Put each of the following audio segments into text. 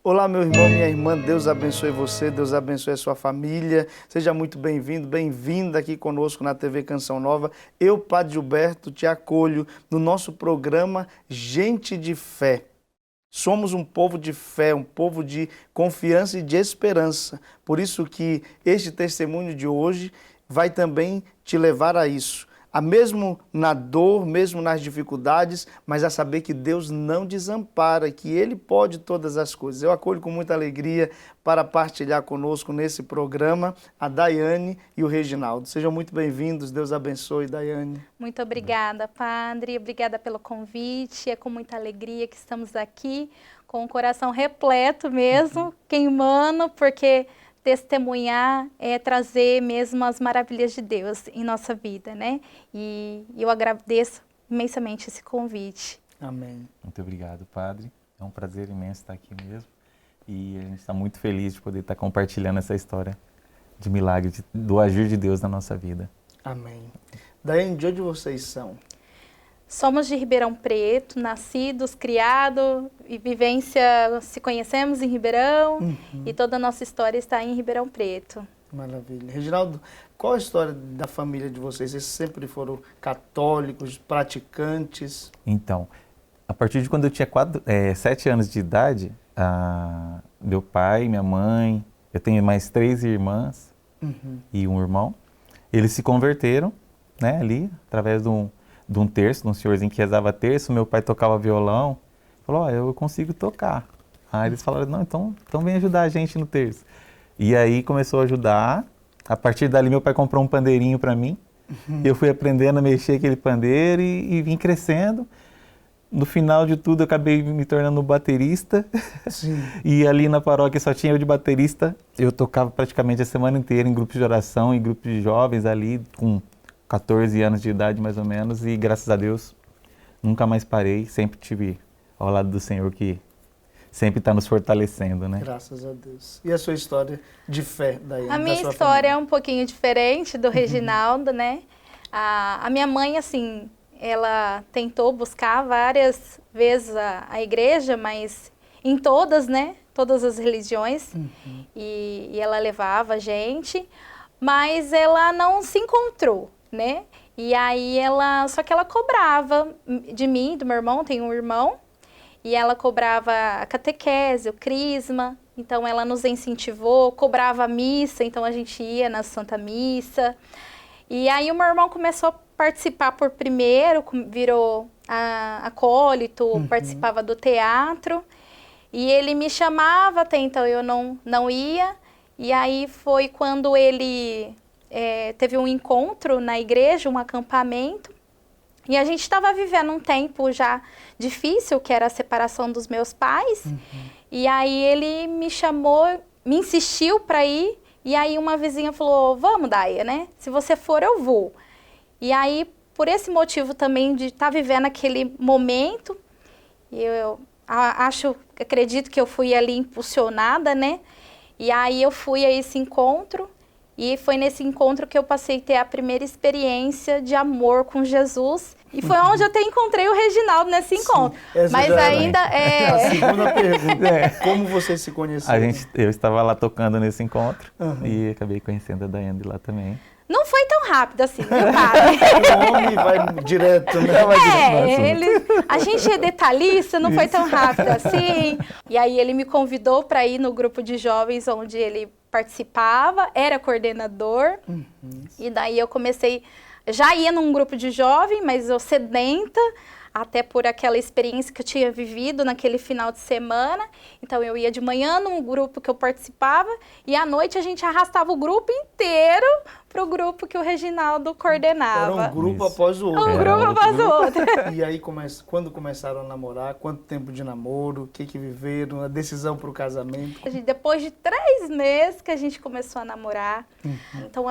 Olá, meu irmão, minha irmã, Deus abençoe você, Deus abençoe a sua família. Seja muito bem-vindo, bem-vinda aqui conosco na TV Canção Nova. Eu, Padre Gilberto, te acolho no nosso programa Gente de Fé. Somos um povo de fé, um povo de confiança e de esperança. Por isso que este testemunho de hoje vai também te levar a isso. A mesmo na dor, mesmo nas dificuldades, mas a saber que Deus não desampara, que Ele pode todas as coisas. Eu acolho com muita alegria para partilhar conosco nesse programa a Daiane e o Reginaldo. Sejam muito bem-vindos, Deus abençoe, Daiane. Muito obrigada, Padre, obrigada pelo convite, é com muita alegria que estamos aqui, com o coração repleto mesmo, queimando, porque testemunhar é trazer mesmo as maravilhas de Deus em nossa vida, né? E eu agradeço imensamente esse convite. Amém. Muito obrigado, Padre. É um prazer imenso estar aqui mesmo. E a gente está muito feliz de poder estar compartilhando essa história de milagre, do agir de Deus na nossa vida. Amém. Daiane, de onde vocês são? Somos de Ribeirão Preto, nascidos, criados e vivência, se conhecemos em Ribeirão e toda a nossa história está em Ribeirão Preto. Maravilha. Reginaldo, qual a história da família de vocês? Vocês sempre foram católicos, praticantes? Então, a partir de quando eu tinha 7 anos de idade, meu pai, minha mãe, eu tenho mais 3 irmãs e um irmão, eles se converteram, né, ali, através de um terço, de um senhorzinho que rezava terço. Meu pai tocava violão, falou, eu consigo tocar. Aí eles falaram, não, então vem ajudar a gente no terço. E aí começou a ajudar. A partir dali meu pai comprou um pandeirinho para mim. Eu fui aprendendo a mexer aquele pandeiro e vim crescendo. No final de tudo eu acabei me tornando baterista. Sim. E ali na paróquia só tinha eu de baterista. Eu tocava praticamente a semana inteira em grupos de oração, em grupos de jovens ali, com 14 anos de idade mais ou menos, e graças a Deus nunca mais parei, sempre tive ao lado do Senhor que sempre está nos fortalecendo, né? Graças a Deus. E a sua história de fé, Daiane? A minha história é um pouquinho diferente do Reginaldo, né? A minha mãe, assim, ela tentou buscar várias vezes a igreja, mas em todas, né? Todas as religiões, e ela levava a gente, mas ela não se encontrou, né? E aí só que ela cobrava de mim, do meu irmão, tem um irmão, e ela cobrava a catequese, o crisma, então ela nos incentivou, cobrava a missa, então a gente ia na Santa Missa. E aí o meu irmão começou a participar por primeiro, virou acólito, participava do teatro, e ele me chamava, até então eu não ia, e aí foi quando ele teve um encontro na igreja, um acampamento, e a gente estava vivendo um tempo já difícil, que era a separação dos meus pais, e aí ele me chamou, me insistiu para ir, e aí uma vizinha falou, vamos, Daia, né? Se você for, eu vou. E aí, por esse motivo também de estar vivendo aquele momento, eu acredito que eu fui ali impulsionada, né? E aí eu fui a esse encontro, e foi nesse encontro que eu passei a ter a primeira experiência de amor com Jesus. E foi onde eu até encontrei o Reginaldo nesse encontro. Mas ainda a segunda pergunta, como vocês se conheceram? Eu estava lá tocando nesse encontro e acabei conhecendo a Daiane lá também. Não foi tão rápido assim, meu pai. O homem vai direto, né? A gente é detalhista, não foi tão rápido assim. E aí ele me convidou para ir no grupo de jovens onde ele participava, era coordenador. E daí eu comecei, já ia num grupo de jovem, mas eu sedenta, até por aquela experiência que eu tinha vivido naquele final de semana. Então eu ia de manhã num grupo que eu participava e à noite a gente arrastava o grupo inteiro para o grupo que o Reginaldo coordenava. Era um grupo após o outro. Um grupo após o outro. E aí, quando começaram a namorar, quanto tempo de namoro, o que viveram, a decisão para o casamento? Depois de 3 meses que a gente começou a namorar, então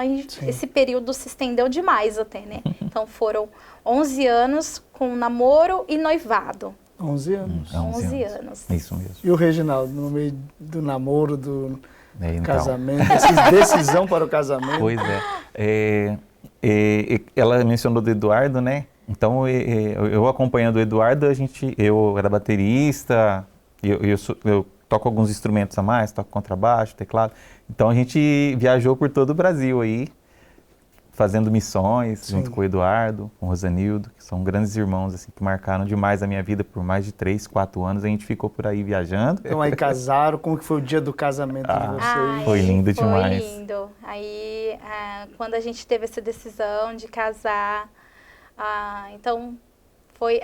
esse período se estendeu demais até, né? Então foram 11 anos com namoro e noivado. 11 anos. 11 anos. Isso mesmo. E o Reginaldo, no meio do namoro, do então, casamento, essa decisão para o casamento? Pois ela mencionou do Eduardo, né? Então, eu acompanhando o Eduardo, eu era baterista, eu toco alguns instrumentos a mais, toco contrabaixo, teclado. Então a gente viajou por todo o Brasil aí, fazendo missões, junto com o Eduardo, com o Rosanildo, que são grandes irmãos assim, que marcaram demais a minha vida por mais de 3, 4 anos. A gente ficou por aí viajando. Então aí casaram, como que foi o dia do casamento de vocês? Foi lindo demais. Foi lindo. Aí, quando a gente teve essa decisão de casar, então foi...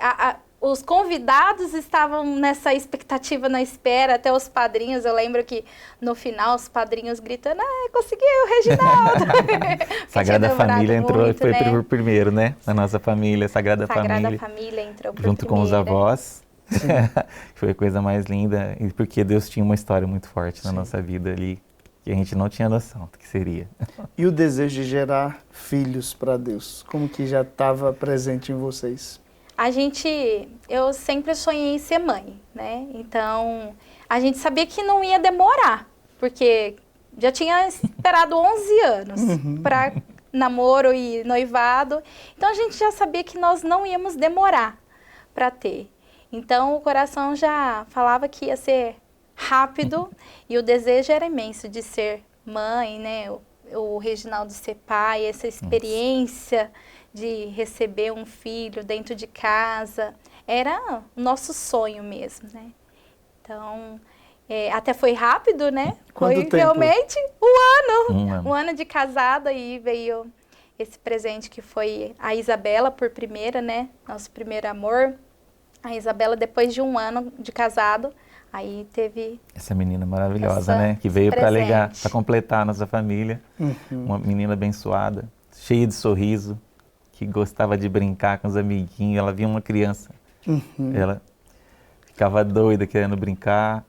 os convidados estavam nessa expectativa, na espera, até os padrinhos. Eu lembro que no final os padrinhos gritando, conseguiu, Reginaldo! Sagrada Família entrou, muito, foi né? por primeiro, né? Na nossa família, Sagrada Família entrou por junto primeira. com os avós. Foi a coisa mais linda, e porque Deus tinha uma história muito forte na nossa vida ali, que a gente não tinha noção do que seria. E o desejo de gerar filhos para Deus, como que já estava presente em vocês? Eu sempre sonhei em ser mãe, né? Então, a gente sabia que não ia demorar, porque já tinha esperado 11 anos para namoro e noivado. Então, a gente já sabia que nós não íamos demorar para ter. Então, o coração já falava que ia ser rápido e o desejo era imenso de ser mãe, né? O Reginaldo ser pai, essa experiência de receber um filho dentro de casa, era o nosso sonho mesmo, né? Então, até foi rápido, né? Quanto foi tempo? Realmente um ano de casada, e veio esse presente que foi a Isabela por primeira, né? Nosso primeiro amor. A Isabela, depois de um ano de casado, aí teve... Essa menina maravilhosa, né? Que veio para completar a nossa família. Uma menina abençoada, cheia de sorriso, que gostava de brincar com os amiguinhos. Ela via uma criança, ela ficava doida querendo brincar,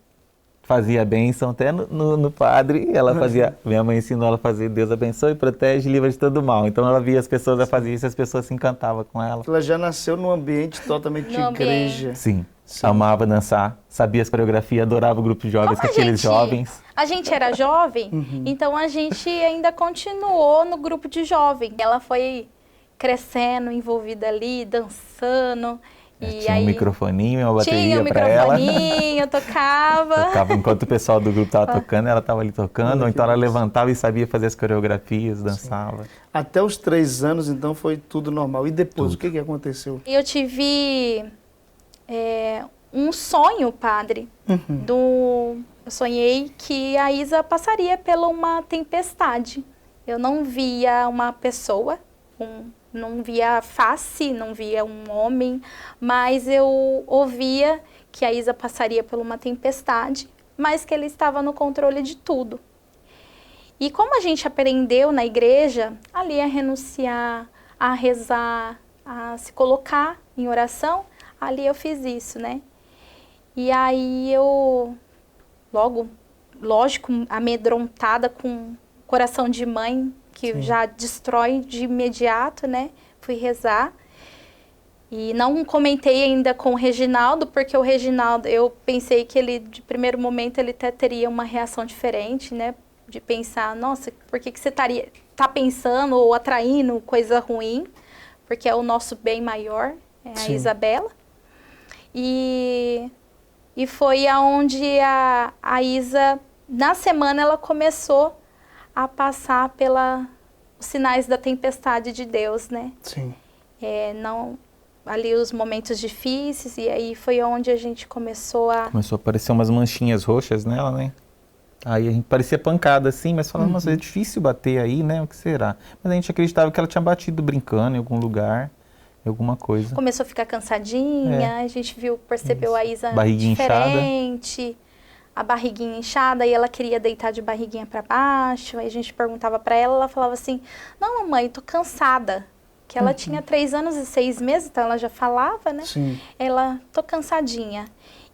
fazia bênção até no padre. Ela fazia, minha mãe ensinou ela a fazer Deus abençoe, protege e livra de todo mal. Então ela via as pessoas a fazer isso, as pessoas se encantavam com ela. Ela já nasceu num ambiente totalmente de igreja. Sim. Amava dançar, sabia as coreografias, adorava o grupo de jovens, com aqueles jovens. A gente era jovem, então a gente ainda continuou no grupo de jovem. Ela foi crescendo, envolvida ali, dançando. Tinha um microfoninho e uma bateria para ela. Tinha um microfoninho, tocava. Enquanto o pessoal do grupo estava tocando, ela estava ali tocando, ou então ela levantava e sabia fazer as coreografias, dançava. Até os 3 anos, então, foi tudo normal. E depois, o que aconteceu? Eu tive um sonho, padre. Eu sonhei que a Isa passaria por uma tempestade. Eu não via uma pessoa, não via a face, não via um homem, mas eu ouvia que a Isa passaria por uma tempestade, mas que ele estava no controle de tudo. E como a gente aprendeu na igreja, ali a renunciar, a rezar, a se colocar em oração, ali eu fiz isso, né? E aí eu, lógico, amedrontada, com coração de mãe, que já destrói de imediato, né? Fui rezar. E não comentei ainda com o Reginaldo, porque o Reginaldo, eu pensei que ele, de primeiro momento, ele até teria uma reação diferente, né? De pensar, nossa, por que você tá pensando ou atraindo coisa ruim? Porque é o nosso bem maior, a Isabela. E foi aonde a Isa, na semana, ela começou a passar pelos sinais da tempestade de Deus, né? Sim. Ali os momentos difíceis, e aí foi onde a gente começou a aparecer umas manchinhas roxas nela, né? Aí a gente parecia pancada assim, mas falando, mas é difícil bater aí, né? O que será? Mas a gente acreditava que ela tinha batido brincando em algum lugar, em alguma coisa. Começou a ficar cansadinha, a gente percebeu a Isa barriguinha diferente. Inchada. A barriguinha inchada, e ela queria deitar de barriguinha para baixo. Aí a gente perguntava para ela, ela falava assim, não, mamãe, tô cansada. Que ela tinha 3 anos e 6 meses, então ela já falava, né? Sim. Ela, tô cansadinha.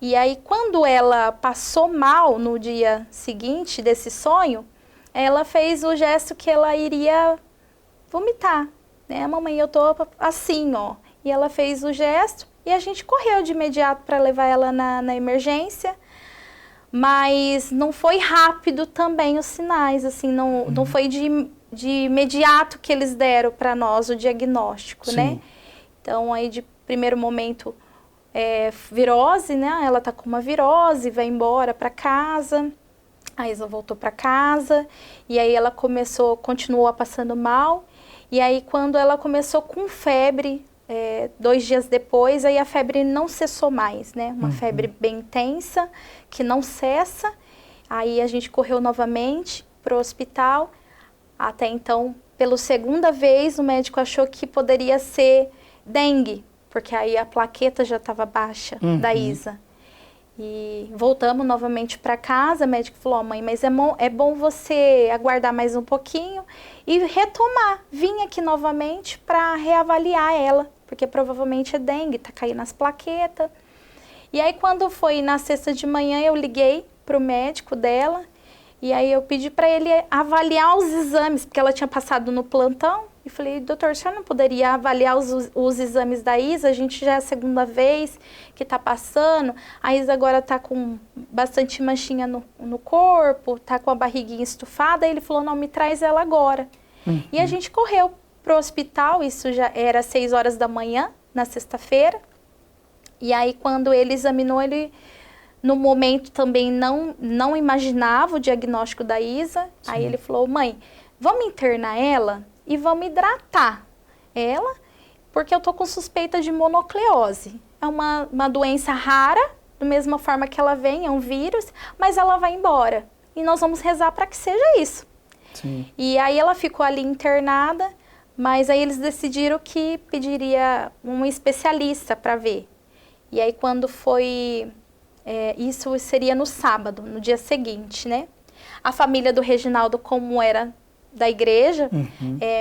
E aí, quando ela passou mal no dia seguinte desse sonho, ela fez o gesto que ela iria vomitar, né? Mamãe, eu tô assim, ó. E ela fez o gesto e a gente correu de imediato para levar ela na emergência. Mas não foi rápido também os sinais, assim, não foi de imediato que eles deram para nós o diagnóstico, né? Então, aí de primeiro momento, virose, né? Ela tá com uma virose, vai embora para casa. A Isa voltou para casa e aí ela continuou passando mal. E aí quando ela começou com febre, 2 dias depois, aí a febre não cessou mais, né? Uma febre bem intensa, que não cessa. Aí a gente correu novamente para o hospital. Até então, pela segunda vez, o médico achou que poderia ser dengue, porque aí a plaqueta já estava baixa da Isa. E voltamos novamente para casa, o médico falou, mãe, mas é bom você aguardar mais um pouquinho e retomar, vir aqui novamente para reavaliar ela, porque provavelmente é dengue, tá caindo as plaquetas. E aí quando foi na sexta de manhã, eu liguei pro médico dela, e aí eu pedi para ele avaliar os exames, porque ela tinha passado no plantão. E falei, doutor, o senhor não poderia avaliar os exames da Isa? A gente já é a segunda vez que está passando. A Isa agora está com bastante manchinha no corpo, está com a barriguinha estufada. Aí ele falou, não, me traz ela agora. E a gente correu para o hospital, isso já era 6 horas da manhã, na sexta-feira. E aí quando ele examinou, ele no momento também não imaginava o diagnóstico da Isa. Sim. Aí ele falou, mãe, vamos internar ela? E vamos hidratar ela, porque eu tô com suspeita de monocleose. É uma doença rara, da mesma forma que ela vem, é um vírus, mas ela vai embora. E nós vamos rezar para que seja isso. Sim. E aí ela ficou ali internada, mas aí eles decidiram que pediria um especialista para ver. E aí quando foi, isso seria no sábado, no dia seguinte, né? A família do Reginaldo, como era da igreja,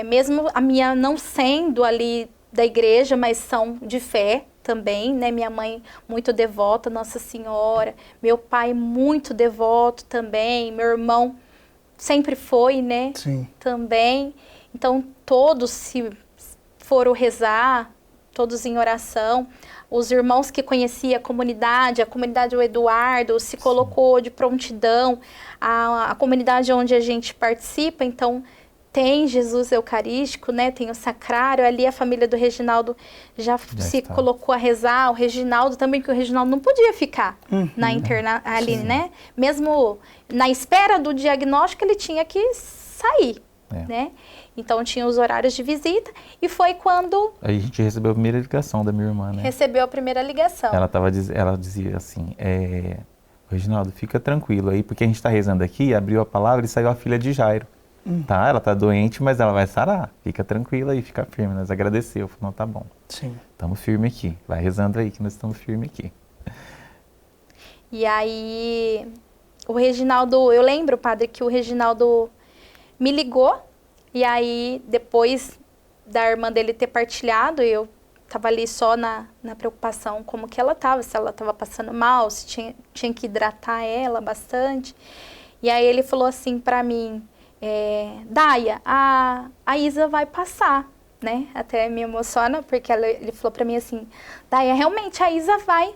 mesmo a minha não sendo ali da igreja, mas são de fé também, né? Minha mãe muito devota, Nossa Senhora, meu pai muito devoto também, meu irmão sempre foi, né? Sim. Também. Então todos se foram rezar, todos em oração. Os irmãos que conheciam a comunidade o Eduardo se colocou de prontidão, a comunidade onde a gente participa, então tem Jesus Eucarístico, né? Tem o sacrário, ali a família do Reginaldo já se colocou a rezar, o Reginaldo também, que o Reginaldo não podia ficar na ali, sim, né? Mesmo na espera do diagnóstico, ele tinha que sair, né? Então tinha os horários de visita e foi quando... Aí a gente recebeu a primeira ligação da minha irmã, né? Recebeu a primeira ligação. Ela dizia assim, Reginaldo, fica tranquilo aí, porque a gente está rezando aqui, abriu a palavra e saiu a filha de Jairo. Tá, ela tá doente, mas ela vai sarar. Fica tranquila aí, fica firme. Nós agradeceu. Eu falei, não, tá bom. Sim. Estamos firmes aqui. Vai rezando aí que nós estamos firmes aqui. E aí, o Reginaldo, eu lembro, padre, que o Reginaldo me ligou. E aí, depois da irmã dele ter partilhado, eu tava ali só na preocupação como que ela tava, se ela tava passando mal, se tinha que hidratar ela bastante. E aí ele falou assim pra mim, Daia, a Isa vai passar, né? Até me emociona, porque ele falou pra mim assim, Daia, realmente a Isa vai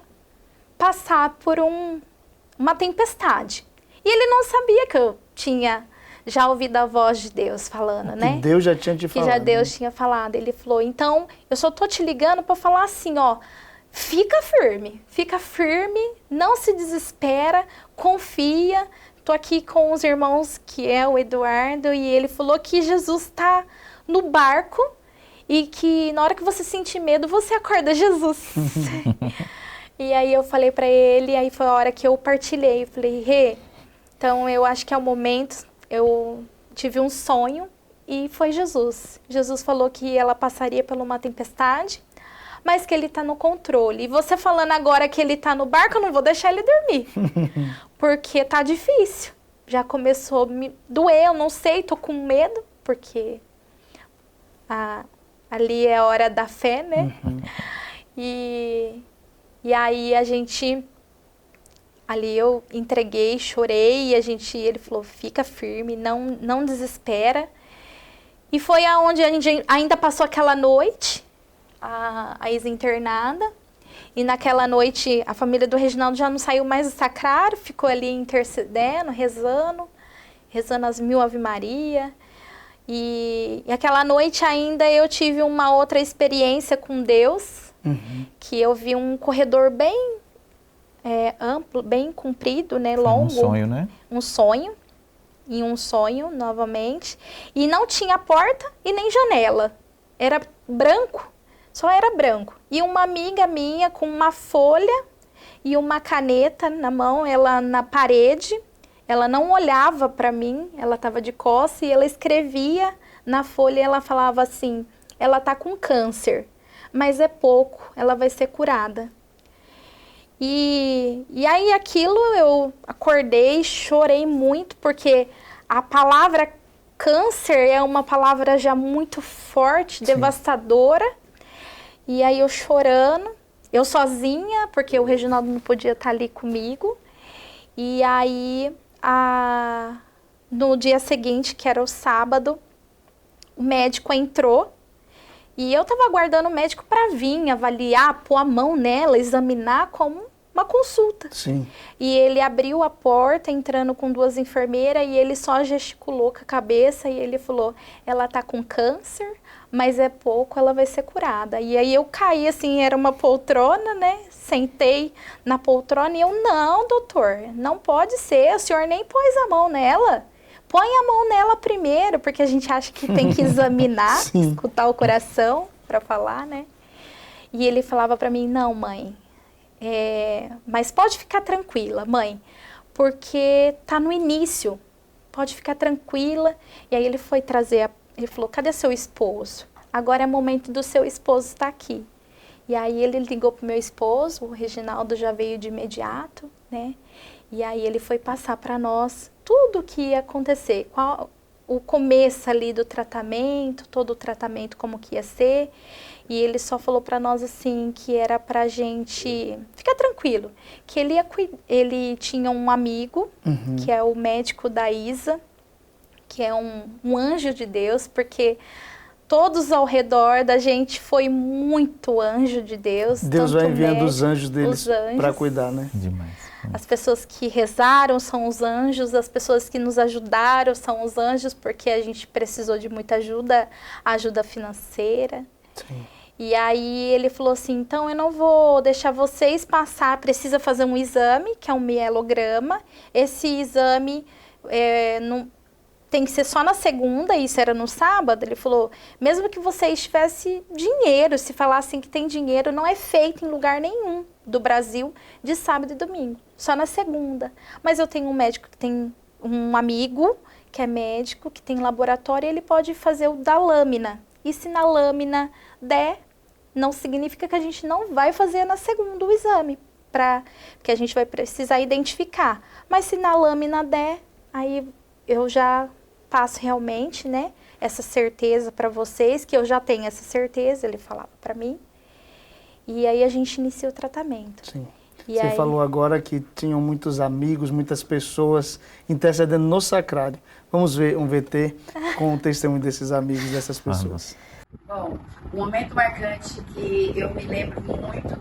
passar por uma tempestade. E ele não sabia que eu tinha já ouvido a voz de Deus falando, né? Que Deus já tinha te falado. Que já Deus tinha falado. Ele falou, então, eu só tô te ligando pra falar assim, ó, fica firme, não se desespera, confia. Tô aqui com os irmãos, que é o Eduardo, e ele falou que Jesus está no barco e que na hora que você sentir medo, você acorda Jesus. E aí eu falei para ele, aí foi a hora que eu partilhei. Eu falei, Rê, então eu acho que é o momento, eu tive um sonho e foi Jesus. Jesus falou que ela passaria por uma tempestade, mas que ele está no controle. E você falando agora que ele está no barco, eu não vou deixar ele dormir. Porque tá difícil. Já começou a me doer, eu não sei, tô com medo, porque ali é a hora da fé, né? E aí a gente... Ali eu entreguei, chorei, e ele falou, fica firme, não desespera. E foi aonde a gente ainda passou aquela noite, a Isa internada. E naquela noite, a família do Reginaldo já não saiu mais do sacrário, ficou ali intercedendo, rezando as 1000 Ave Maria. E aquela noite ainda eu tive uma outra experiência com Deus, que eu vi um corredor bem amplo, bem comprido, né, longo. Um sonho, né? Um sonho, e um sonho novamente, e não tinha porta e nem janela, era branco, só era branco. E uma amiga minha com uma folha e uma caneta na mão, ela na parede, ela não olhava para mim, ela estava de costas e ela escrevia na folha e ela falava assim, ela tá com câncer, mas é pouco, ela vai ser curada. E aí aquilo eu acordei, chorei muito, porque a palavra câncer é uma palavra já muito forte, Sim. devastadora. E aí eu chorando, eu sozinha, porque o Reginaldo não podia estar ali comigo. E aí no dia seguinte, que era o sábado, o médico entrou. E eu estava aguardando o médico para vir avaliar, pôr a mão nela, examinar como uma consulta. Sim. E ele abriu a porta, entrando com 2 enfermeiras, e ele só gesticulou com a cabeça e ele falou, ela tá com câncer, mas é pouco, ela vai ser curada. E aí eu caí, assim, era uma poltrona, né? Sentei na poltrona e eu, não, doutor, não pode ser, o senhor nem pôs a mão nela. Põe a mão nela primeiro, porque a gente acha que tem que examinar, escutar o coração para falar, né? E ele falava para mim, não, mãe, mas pode ficar tranquila, mãe, porque tá no início, pode ficar tranquila. E aí ele foi trazer, ele falou, cadê seu esposo? Agora é momento do seu esposo estar aqui. E aí ele ligou pro meu esposo, o Reginaldo já veio de imediato, né? E aí ele foi passar para nós tudo o que ia acontecer, o começo ali do tratamento, todo o tratamento como que ia ser. E ele só falou para nós assim que era pra gente ficar tranquilo, que ele tinha um amigo, que é o médico da Isa, que é um anjo de Deus, porque todos ao redor da gente foi muito anjo de Deus. Deus vai enviando os anjos deles para cuidar, né? Demais. As pessoas que rezaram são os anjos, as pessoas que nos ajudaram são os anjos, porque a gente precisou de muita ajuda financeira. Sim. E aí ele falou assim, então eu não vou deixar vocês passar, precisa fazer um exame, que é um mielograma. Esse exame tem que ser só na segunda, isso era no sábado. Ele falou, mesmo que vocês tivessem dinheiro, se falassem que tem dinheiro, não é feito em lugar nenhum do Brasil de sábado e domingo, só na segunda. Mas eu tenho um médico que tem um amigo que é médico, que tem laboratório, e ele pode fazer o da lâmina. E se na lâmina der, não significa que a gente não vai fazer na segunda o exame, porque a gente vai precisar identificar. Mas se na lâmina der, aí eu já passo realmente, né, essa certeza para vocês, que eu já tenho essa certeza, ele falava para mim. E aí a gente inicia o tratamento. Sim. E Você aí falou agora que tinham muitos amigos, muitas pessoas intercedendo no sacrário. Vamos ver um VT com o testemunho desses amigos, dessas pessoas. Bom, um momento marcante que eu me lembro muito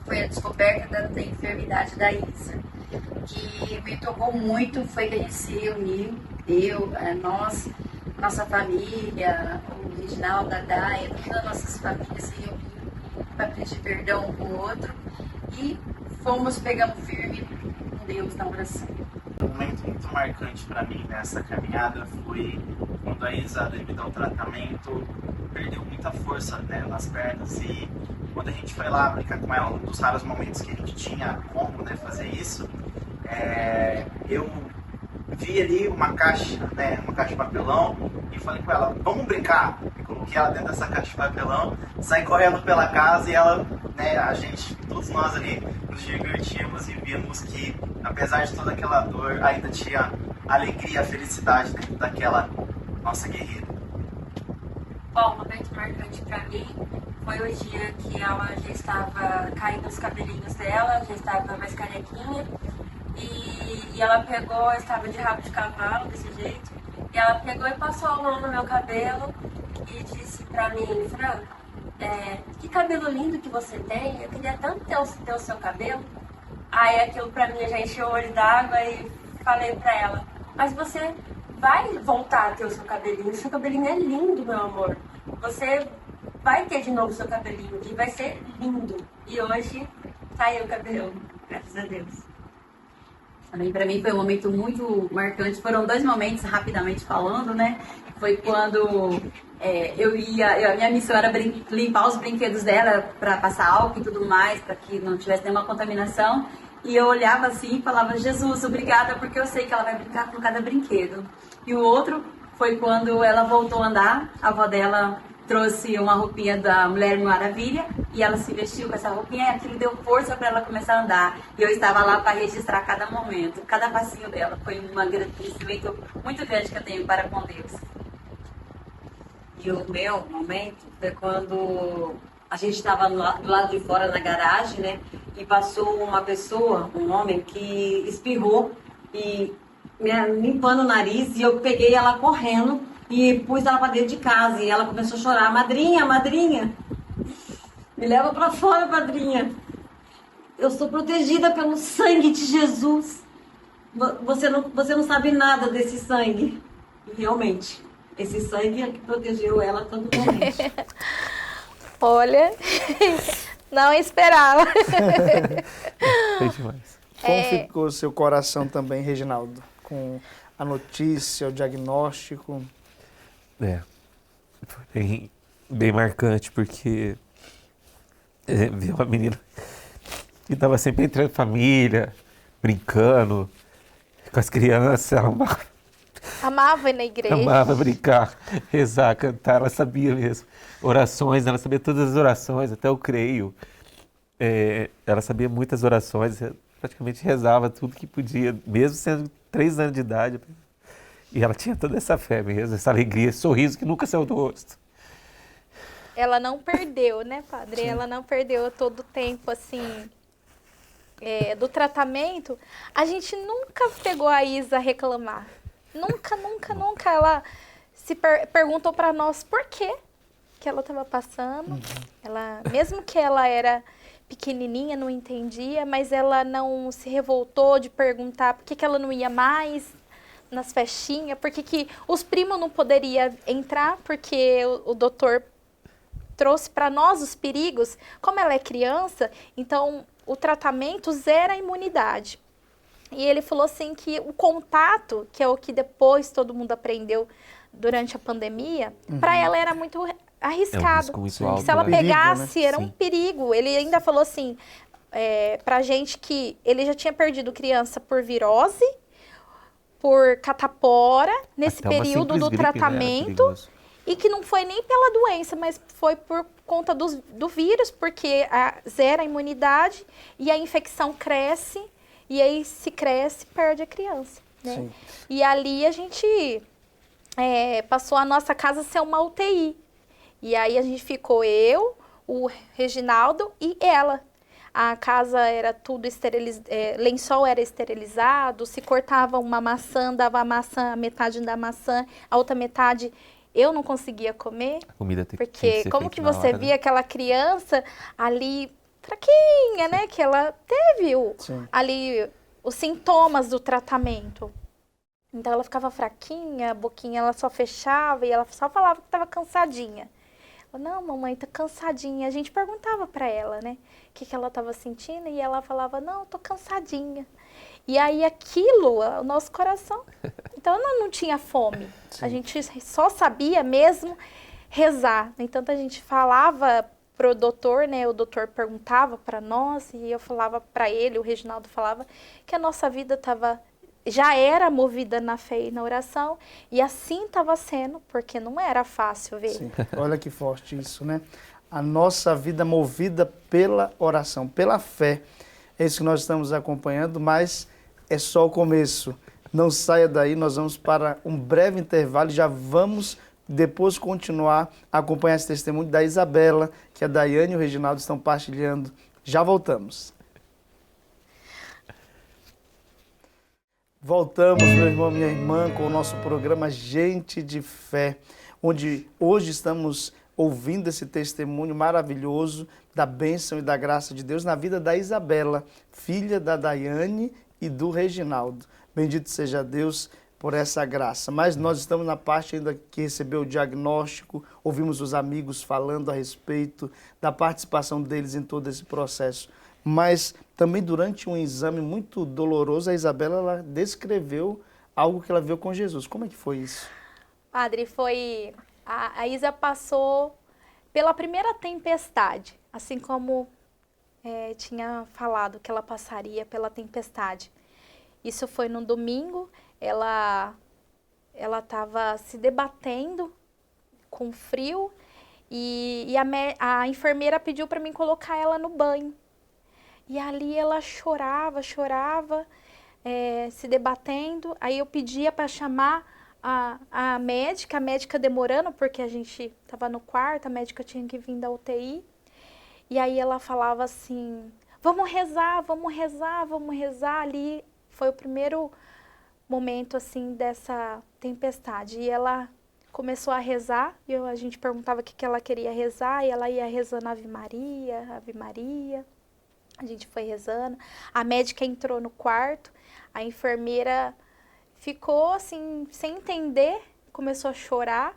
foi a descoberta da enfermidade da Isa. Que me tocou muito foi que a gente se reuniu, nós, nossa família, o Reginaldo, a Daia, todas as nossas famílias se reuniram para pedir perdão um para o outro e pegamos firme com Deus na oração. Um momento muito marcante para mim nessa caminhada foi quando a Isa, devido ao tratamento, perdeu muita força, né, nas pernas, e quando a gente foi lá brincar com ela, um dos raros momentos que a gente tinha como, né, fazer isso, eu vi ali uma caixa de papelão e falei com ela, vamos brincar? E coloquei ela dentro dessa caixa de papelão, saí correndo pela casa e ela, todos nós ali nos divertimos e vimos que, apesar de toda aquela dor, ainda tinha alegria, felicidade dentro daquela nossa guerreira. Bom, um momento marcante pra mim foi o dia que ela já estava caindo os cabelinhos dela, já estava mais carequinha, e ela pegou, estava de rabo de cavalo, desse jeito, e ela pegou e passou a mão no meu cabelo e disse pra mim, Fran, que cabelo lindo que você tem, eu queria tanto ter o seu cabelo. Aí aquilo pra mim já encheu o olho d'água e falei pra ela, mas você vai voltar a ter o seu cabelinho é lindo, meu amor. Você vai ter de novo seu cabelinho e vai ser lindo. E hoje saiu o cabelo, graças a Deus. Também para mim foi um momento muito marcante. Foram 2 momentos, rapidamente falando, né? Foi quando a minha missão era limpar os brinquedos dela para passar álcool e tudo mais, para que não tivesse nenhuma contaminação. E eu olhava assim e falava, Jesus, obrigada, porque eu sei que ela vai brincar com cada brinquedo. E o outro foi quando ela voltou a andar, a avó dela trouxe uma roupinha da Mulher Maravilha e ela se vestiu com essa roupinha e aquilo deu força para ela começar a andar. E eu estava lá para registrar cada momento, cada passinho dela. Foi um agradecimento muito grande que eu tenho para com Deus. E o meu momento foi quando a gente estava do lado de fora na garagem, né? E passou uma pessoa, um homem, que espirrou e limpando o nariz. E eu peguei ela correndo e pus ela para dentro de casa. E ela começou a chorar: madrinha, madrinha, me leva para fora, madrinha. Eu sou protegida pelo sangue de Jesus. Você não sabe nada desse sangue. E realmente, esse sangue é que protegeu ela todo momento. Olha, não esperava. Foi demais. Como ficou seu coração também, Reginaldo, com a notícia, o diagnóstico? Foi bem marcante, porque vi uma menina que estava sempre entre a família, brincando com as crianças, ela Amava ir na igreja. amava brincar, rezar, cantar, ela sabia mesmo. Orações, ela sabia todas as orações, até eu creio. Ela sabia muitas orações, praticamente rezava tudo que podia, mesmo sendo 3 anos de idade. E ela tinha toda essa fé mesmo, essa alegria, esse sorriso que nunca saiu do rosto. Ela não perdeu, né, padre? Sim. Ela não perdeu todo o tempo, assim, do tratamento. A gente nunca pegou a Isa a reclamar. Nunca, nunca, nunca. Ela se perguntou para nós por quê que ela estava passando. Ela, mesmo que ela era pequenininha, não entendia, mas ela não se revoltou de perguntar por que ela não ia mais nas festinhas, por que os primos não poderiam entrar, porque o doutor trouxe para nós os perigos. Como ela é criança, então o tratamento zera a imunidade. E ele falou assim que o contato, que é o que depois todo mundo aprendeu durante a pandemia, para ela era muito arriscado. risco muito alto, Se ela né? pegasse, Perigo, né? era um perigo. Ele ainda falou assim, pra gente que ele já tinha perdido criança por virose, por catapora, nesse Até uma período simples do gripe, né, era tratamento. perigoso. E que não foi nem pela doença, mas foi por conta do vírus, porque zera a imunidade e a infecção cresce, e aí se cresce, perde a criança, né? Sim. E ali a gente passou a nossa casa a ser uma UTI. E aí a gente ficou eu, o Reginaldo e ela. A casa era tudo lençol era esterilizado, se cortava uma maçã, dava a metade da maçã, a outra metade eu não conseguia comer, A comida tem que porque ser como feita que na você hora, né? via aquela criança ali fraquinha, né? Que ela teve Sim. ali os sintomas do tratamento. Então ela ficava fraquinha, a boquinha ela só fechava e ela só falava que estava cansadinha. Eu, não, mamãe, tá cansadinha. A gente perguntava para ela, né, o que ela estava sentindo, e ela falava, não, tô cansadinha. E aí aquilo, o nosso coração, então ela não tinha fome. Sim. A gente só sabia mesmo rezar. No entanto, a gente falava pro doutor, né, o doutor perguntava para nós, e eu falava para ele, o Reginaldo falava, que a nossa vida já era movida na fé e na oração, e assim estava sendo, porque não era fácil ver. Sim. Olha que forte isso, né? A nossa vida movida pela oração, pela fé. É isso que nós estamos acompanhando, mas é só o começo. Não saia daí, nós vamos para um breve intervalo e já vamos depois continuar a acompanhar esse testemunho da Isabela, que a Daiane e o Reginaldo estão partilhando. Já voltamos. Voltamos, meu irmão, minha irmã, com o nosso programa Gente de Fé, onde hoje estamos ouvindo esse testemunho maravilhoso da bênção e da graça de Deus na vida da Isabela, filha da Daiane e do Reginaldo. Bendito seja Deus por essa graça. Mas nós estamos na parte ainda que recebeu o diagnóstico, ouvimos os amigos falando a respeito da participação deles em todo esse processo. Mas também durante um exame muito doloroso, a Isabela ela descreveu algo que ela viu com Jesus. Como é que foi isso? Padre, foi... A Isa passou pela primeira tempestade, assim como tinha falado que ela passaria pela tempestade. Isso foi no domingo, ela estava se debatendo com frio e a enfermeira pediu para mim colocar ela no banho. E ali ela chorava, se debatendo. Aí eu pedia para chamar a médica demorando, porque a gente estava no quarto, a médica tinha que vir da UTI. E aí ela falava assim, vamos rezar. Ali foi o primeiro momento assim dessa tempestade. E ela começou a rezar, e a gente perguntava o que ela queria rezar, e ela ia rezando Ave Maria, Ave Maria. A gente foi rezando, a médica entrou no quarto, a enfermeira ficou assim, sem entender, começou a chorar,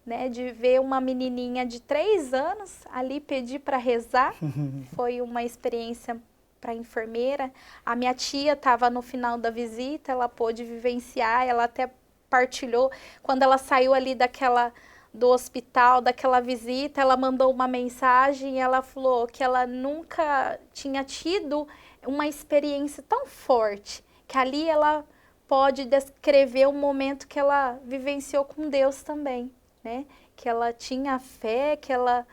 né, de ver uma menininha de 3 anos ali pedir para rezar. Foi uma experiência para a enfermeira. A minha tia estava no final da visita, ela pôde vivenciar, ela até partilhou, quando ela saiu ali do hospital, daquela visita, ela mandou uma mensagem e ela falou que ela nunca tinha tido uma experiência tão forte, que ali ela pode descrever um momento que ela vivenciou com Deus também, né? Que ela tinha fé, que ela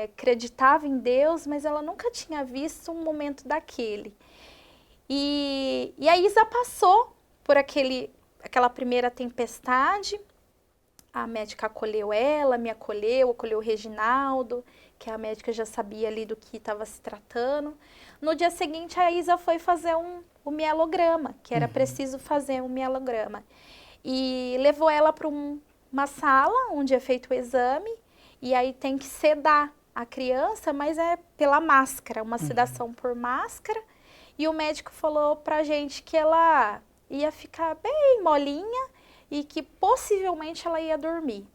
acreditava em Deus, mas ela nunca tinha visto um momento daquele. E a Isa passou por aquela primeira tempestade. A médica acolheu ela, me acolheu o Reginaldo, que a médica já sabia ali do que estava se tratando. No dia seguinte, a Isa foi fazer o mielograma, que era preciso fazer um mielograma. E levou ela para uma sala onde é feito o exame, e aí tem que sedar a criança, mas é pela máscara, uma sedação por máscara. E o médico falou pra gente que ela ia ficar bem molinha, e que possivelmente ela ia dormir.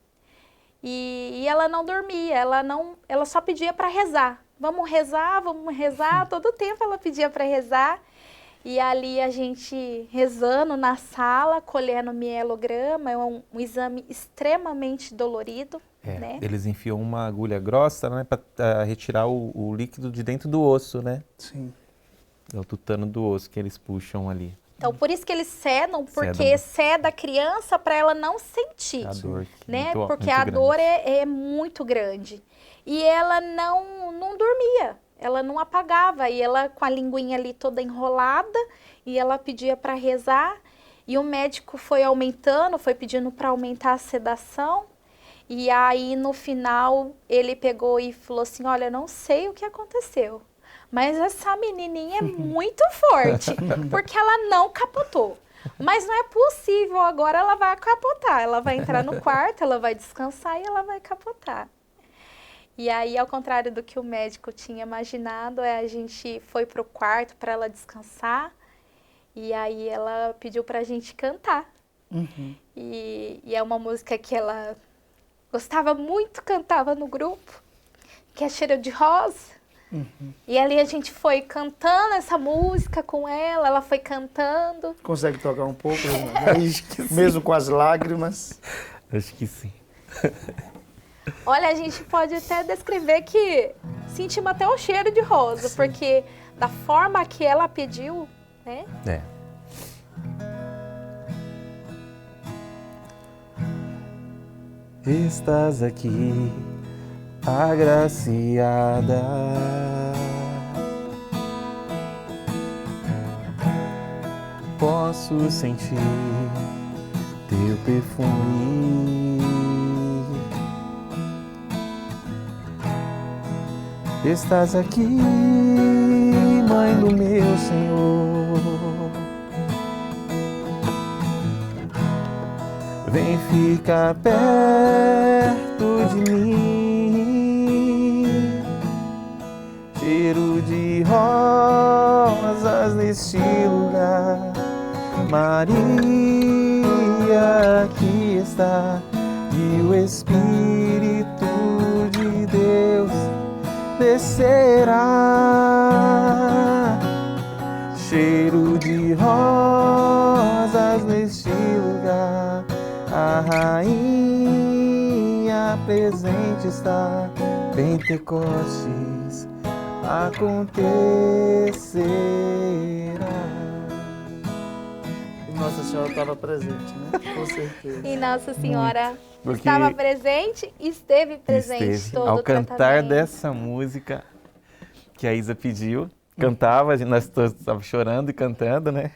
E ela não dormia, ela só pedia para rezar. Vamos rezar, todo tempo ela pedia para rezar. E ali a gente rezando na sala, colhendo mielograma, é um exame extremamente dolorido. Né? Eles enfiam uma agulha grossa, né, para retirar o líquido de dentro do osso, né? Sim. É o tutano do osso que eles puxam ali. Então, por isso que eles sedam, porque ceda a criança para ela não sentir, a dor, né? muito, porque muito a grande. dor é muito grande. E ela não dormia, ela não apagava, e ela com a linguinha ali toda enrolada, e ela pedia para rezar, e o médico foi aumentando, foi pedindo para aumentar a sedação, e aí no final ele pegou e falou assim, olha, eu não sei o que aconteceu, mas essa menininha é muito forte, porque ela não capotou. Mas não é possível, agora ela vai capotar. Ela vai entrar no quarto, ela vai descansar e ela vai capotar. E aí, ao contrário do que o médico tinha imaginado, a gente foi pro quarto para ela descansar. E aí ela pediu pra gente cantar. E é uma música que ela gostava muito, cantava no grupo, que é Cheiro de Rosa. E ali a gente foi cantando essa música com ela foi cantando. Consegue tocar um pouco, mesmo com as lágrimas? Acho que sim. Olha, a gente pode até descrever que sentimos até o cheiro de rosa, porque da forma que ela pediu, né? Estás aqui, agraciada, posso sentir teu perfume, estás aqui, mãe do meu Senhor, vem ficar perto de mim, cheiro de rosas neste lugar, Maria, aqui está, e o Espírito de Deus descerá. Cheiro de rosas neste lugar, a rainha presente está. Pentecostes acontecerá. E Nossa Senhora estava presente, né? Com certeza. E Nossa Senhora Porque estava presente e esteve presente esteve. todo Ao o cantar tratamento. dessa música que a Isa pediu, cantava, nós todos estávamos chorando e cantando, né?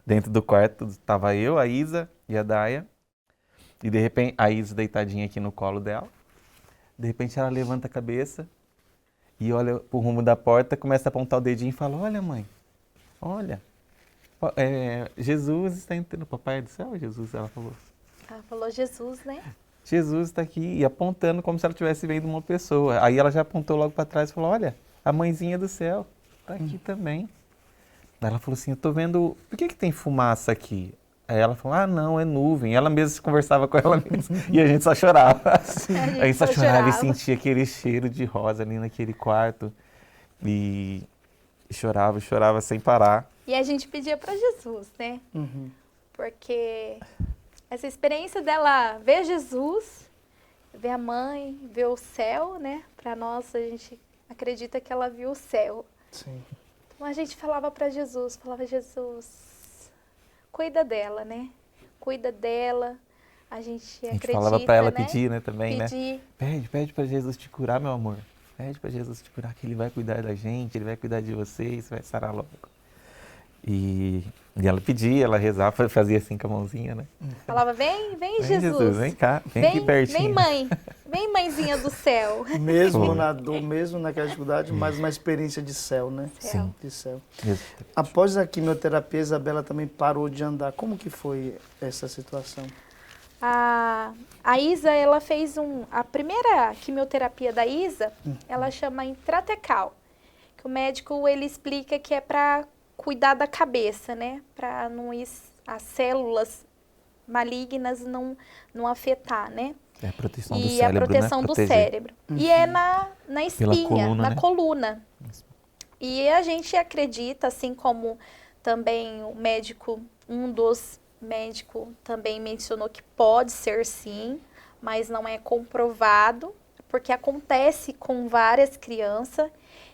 Dentro do quarto estava eu, a Isa e a Daia. E de repente, a Isa deitadinha aqui no colo dela. De repente ela levanta a cabeça e olha pro rumo da porta, começa a apontar o dedinho e fala: olha, mãe, olha, Jesus está entrando. Papai do céu, Jesus, ela falou. Ela falou Jesus, né? Jesus está aqui, e apontando como se ela estivesse vendo uma pessoa. Aí ela já apontou logo para trás e falou: olha, a mãezinha do céu está aqui também. Aí ela falou assim: eu tô vendo, por que tem fumaça aqui? Aí ela falou: ah, não, é nuvem. Ela mesma conversava com ela mesma e a gente só chorava. A gente só chorava e sentia aquele cheiro de rosa ali naquele quarto. E chorava sem parar. E a gente pedia para Jesus, né? Porque essa experiência dela ver Jesus, ver a mãe, ver o céu, né? Para nós, a gente acredita que ela viu o céu. Sim. Então a gente falava para Jesus, Jesus, cuida dela, né? Cuida dela. A gente acredita, falava para ela né? pedir, né, também, pedir. né? Pede para Jesus te curar, meu amor. Pede para Jesus te curar, que Ele vai cuidar da gente, Ele vai cuidar de você, você vai sarar logo. E ela pedia, ela rezava, fazia assim com a mãozinha, né? Falava: vem Jesus. Vem cá, vem aqui pertinho. Vem mãe, vem mãezinha do céu. Mesmo na dor, mesmo naquela dificuldade, mas uma experiência de céu, né? Sim. De céu. Exatamente. Após a quimioterapia, a Isabela também parou de andar. Como que foi essa situação? A Isa, ela fez a primeira quimioterapia da Isa, ela chama intratecal, que o médico ele explica que é para cuidar da cabeça, né? Para as células malignas não afetar, né? É a proteção do E cérebro, a proteção né? do Proteger. cérebro. E é na espinha, coluna, na né? coluna. E a gente acredita, assim como também o médico, um dos médicos também mencionou que pode ser sim, mas não é comprovado, porque acontece com várias crianças,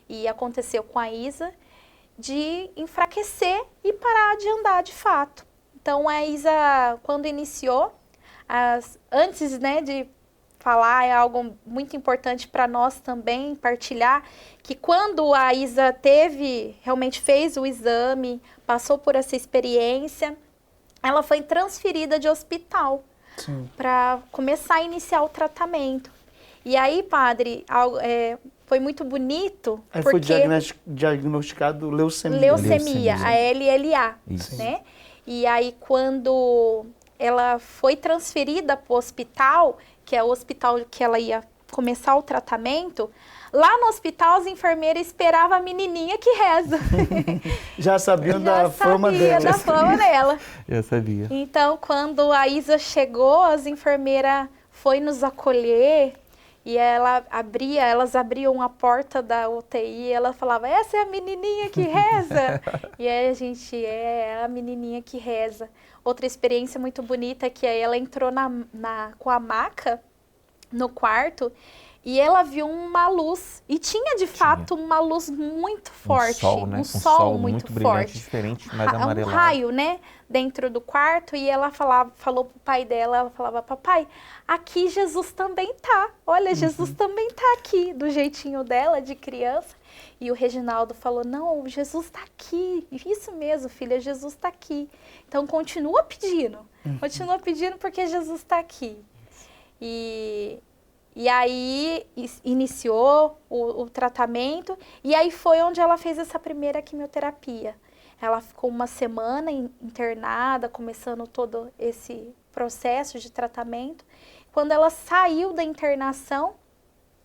e aconteceu com a Isa, de enfraquecer e parar de andar de fato. Então a Isa, quando iniciou, antes, né, de falar, é algo muito importante para nós também partilhar, que quando a Isa realmente fez o exame, passou por essa experiência, ela foi transferida de hospital para começar a iniciar o tratamento. E aí, padre, foi muito bonito. Aí porque foi diagnosticado leucemia. Leucemia, a LLA, né? E aí, quando ela foi transferida para o hospital, que é o hospital que ela ia começar o tratamento, lá no hospital as enfermeiras esperavam a menininha que reza. Já sabiam da fama dela. Já sabia da fama dela. Eu sabia. Então, quando a Isa chegou, as enfermeiras foi nos acolher e elas abriam a porta da UTI e ela falava: essa é a menininha que reza. E aí a gente, é a menininha que reza. Outra experiência muito bonita é que aí ela entrou com a maca no quarto e ela viu uma luz. E tinha, de fato, uma luz muito forte. Sol, né? Um sol muito brilhante, forte. diferente, mais amarelado. Um raio, né? Dentro do quarto. E ela falou pro pai dela, ela falava: papai, aqui Jesus também tá. Olha, Jesus também tá aqui. Do jeitinho dela, de criança. E o Reginaldo falou: não, Jesus está aqui. Isso mesmo, filha, Jesus está aqui. Então, continua pedindo. Continua pedindo porque Jesus está aqui. E aí, iniciou o tratamento. E aí foi onde ela fez essa primeira quimioterapia. Ela ficou uma semana internada, começando todo esse processo de tratamento. Quando ela saiu da internação,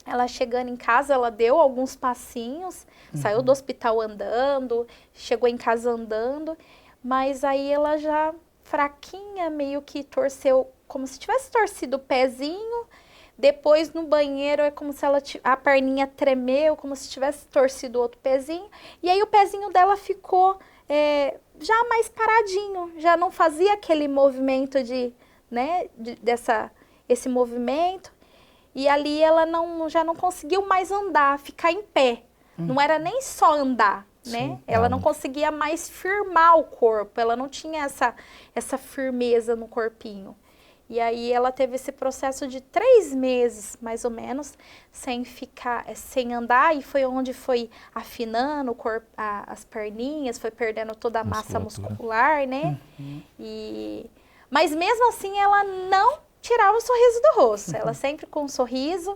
ela chegando em casa, ela deu alguns passinhos, saiu do hospital andando, chegou em casa andando, mas aí ela já fraquinha, meio que torceu, como se tivesse torcido o pezinho. Depois no banheiro é como se a perninha tremeu, como se tivesse torcido o outro pezinho. E aí o pezinho dela ficou já mais paradinho, já não fazia aquele movimento esse movimento. E ali ela já não conseguiu mais andar, ficar em pé. Não era nem só andar, né? Ela não conseguia mais firmar o corpo, ela não tinha essa firmeza no corpinho. E aí ela teve esse processo de 3 meses, mais ou menos, sem andar, e foi onde foi afinando o corpo, as perninhas, foi perdendo toda a massa muscular, né? Mas mesmo assim ela não tirava o sorriso do rosto, ela sempre com um sorriso.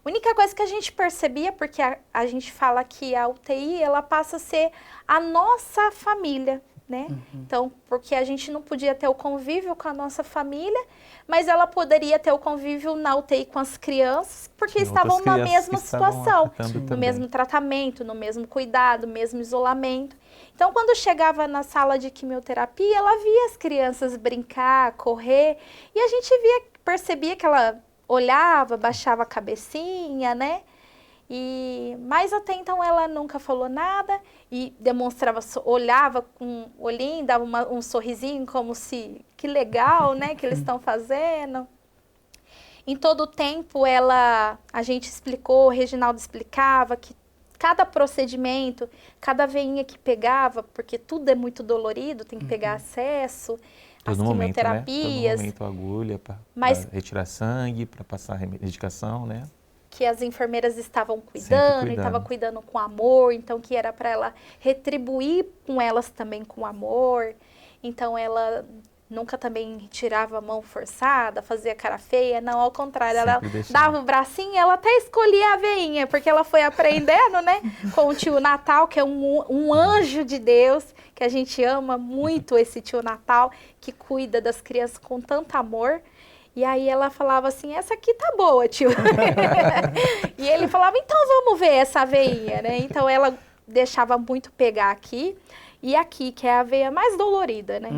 A única coisa que a gente percebia, porque a gente fala que a UTI, ela passa a ser a nossa família, né? Então, porque a gente não podia ter o convívio com a nossa família, mas ela poderia ter o convívio na UTI com as crianças, porque estavam na mesma situação, no mesmo tratamento, no mesmo cuidado, no mesmo isolamento. Então, quando chegava na sala de quimioterapia, ela via as crianças brincar, correr, e a gente percebia que ela olhava, baixava a cabecinha, né? Mas até então ela nunca falou nada e demonstrava, olhava com um olhinho, dava um sorrisinho como se, que legal, né, que eles estão fazendo. Em todo o tempo a gente explicou, o Reginaldo explicava que cada procedimento, cada veinha que pegava, porque tudo é muito dolorido, tem que pegar acesso, as quimioterapias. Todo momento agulha para retirar sangue, para passar medicação, né? Que as enfermeiras estavam cuidando, e estavam cuidando com amor, então que era para ela retribuir com elas também com amor. Então ela nunca também tirava a mão forçada, fazia cara feia, não, ao contrário, ela dava o bracinho, ela até escolhia a veinha, porque ela foi aprendendo, né, com o tio Natal, que é um anjo de Deus, que a gente ama muito esse tio Natal, que cuida das crianças com tanto amor. E aí ela falava assim, essa aqui tá boa, tio. E ele falava, então vamos ver essa veinha, né? Então ela deixava muito pegar aqui e aqui, que é a veia mais dolorida, né?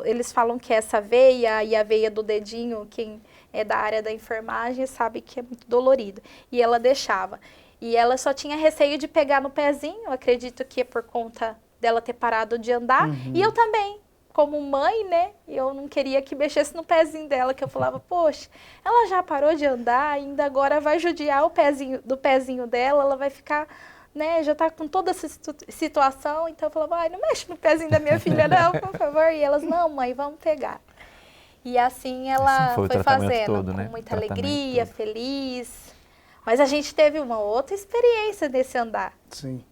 Eles falam que essa veia e a veia do dedinho, quem é da área da enfermagem sabe que é muito dolorido. E ela deixava. E ela só tinha receio de pegar no pezinho, acredito que é por conta dela ter parado de andar. E eu também. Como mãe, né, eu não queria que mexesse no pezinho dela, que eu falava, poxa, ela já parou de andar, ainda agora vai judiar do pezinho dela, ela vai ficar, né, já tá com toda essa situação, então eu falava, ai, não mexe no pezinho da minha filha não, por favor, e elas, não, mãe, vamos pegar. E assim ela foi fazendo, todo, com muita alegria, feliz, mas a gente teve uma outra experiência nesse andar. Sim.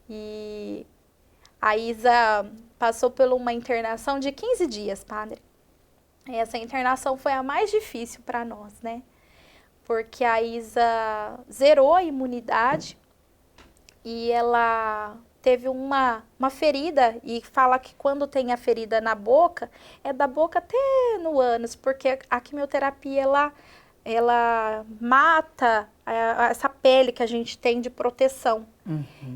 E a Isa passou por uma internação de 15 dias, padre. Essa internação foi a mais difícil para nós, né? Porque a Isa zerou a imunidade e ela teve uma ferida, e fala que quando tem a ferida na boca, é da boca até no ânus, porque a quimioterapia, ela mata essa pele que a gente tem de proteção.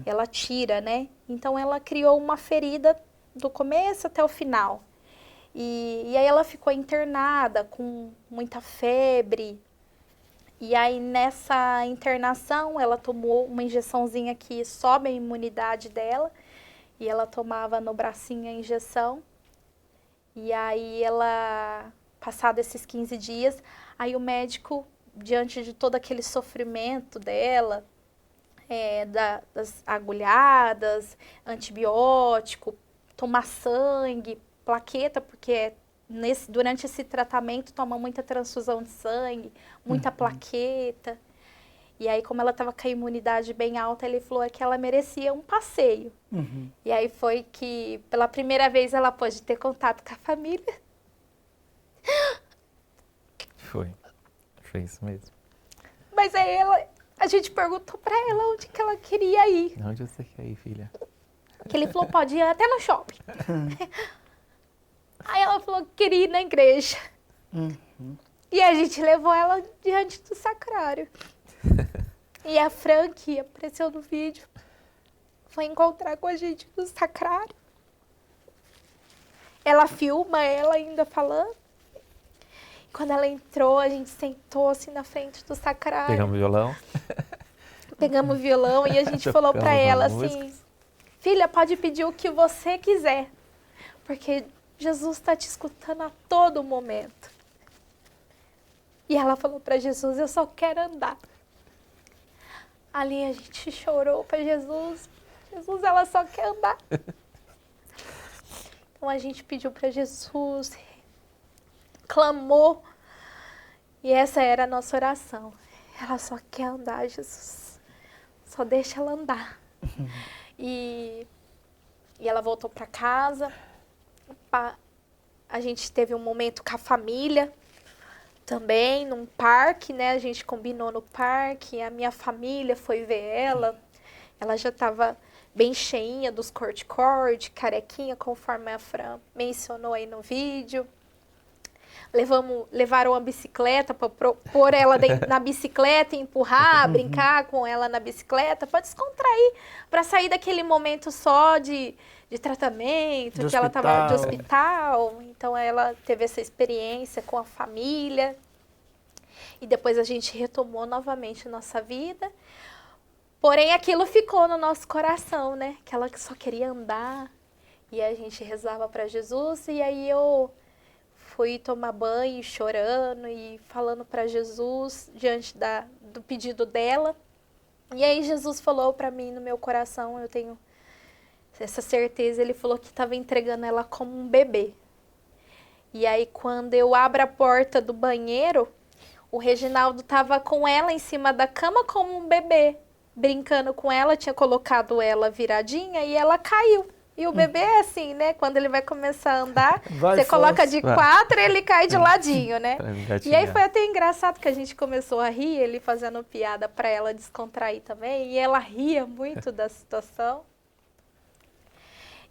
Ela tira, né? Então ela criou uma ferida do começo até o final. E aí ela ficou internada com muita febre. E aí nessa internação ela tomou uma injeçãozinha que sobe a imunidade dela. E ela tomava no bracinho a injeção. E aí ela, passado esses 15 dias, aí o médico, diante de todo aquele sofrimento dela, das agulhadas, antibiótico, tomar sangue, plaqueta, porque durante esse tratamento toma muita transfusão de sangue, muita plaqueta. E aí, como ela estava com a imunidade bem alta, ele falou que ela merecia um passeio. E aí foi que, pela primeira vez, ela pôde ter contato com a família. Foi isso mesmo. Mas aí a gente perguntou para ela onde que ela queria ir. Onde você quer ir, filha? Que ele falou, pode ir até no shopping. Aí ela falou que queria ir na igreja. E a gente levou ela diante do sacrário. E a Fran, que apareceu no vídeo, foi encontrar com a gente no sacrário. ela filma ela ainda falando. Quando ela entrou, a gente sentou assim na frente do sacrário. Pegamos o violão. Pegamos o violão e a gente falou para Tocamos ela as assim, músicas. filha, pode pedir o que você quiser, porque Jesus está te escutando a todo momento. E ela falou para Jesus, eu só quero andar. Ali a gente chorou para Jesus. Jesus, ela só quer andar. Então a gente pediu para Jesus, clamou. E essa era a nossa oração. Ela só quer andar, Jesus. Só deixa ela andar. E ela voltou para casa. A gente teve um momento com a família também, num parque, né? A gente combinou no parque. A minha família foi ver ela. Ela já estava bem cheinha dos corte-corte, carequinha, conforme a Fran mencionou aí no vídeo. Levaram a bicicleta para pôr ela na bicicleta e empurrar, brincar com ela na bicicleta, para descontrair, para sair daquele momento só de tratamento, que ela estava de hospital. Então ela teve essa experiência com a família. E depois a gente retomou novamente a nossa vida. Porém, aquilo ficou no nosso coração, né? Que ela só queria andar. E a gente rezava para Jesus. E aí eu fui tomar banho chorando e falando para Jesus diante do pedido dela. E aí Jesus falou para mim no meu coração, eu tenho essa certeza, ele falou que estava entregando ela como um bebê. E aí quando eu abro a porta do banheiro, o Reginaldo estava com ela em cima da cama como um bebê, brincando com ela, tinha colocado ela viradinha e ela caiu. E o bebê é assim, né? Quando ele vai começar a andar, você coloca de 4 e ele cai de ladinho, né? E aí foi até engraçado que a gente começou a rir, ele fazendo piada para ela descontrair também. E ela ria muito da situação.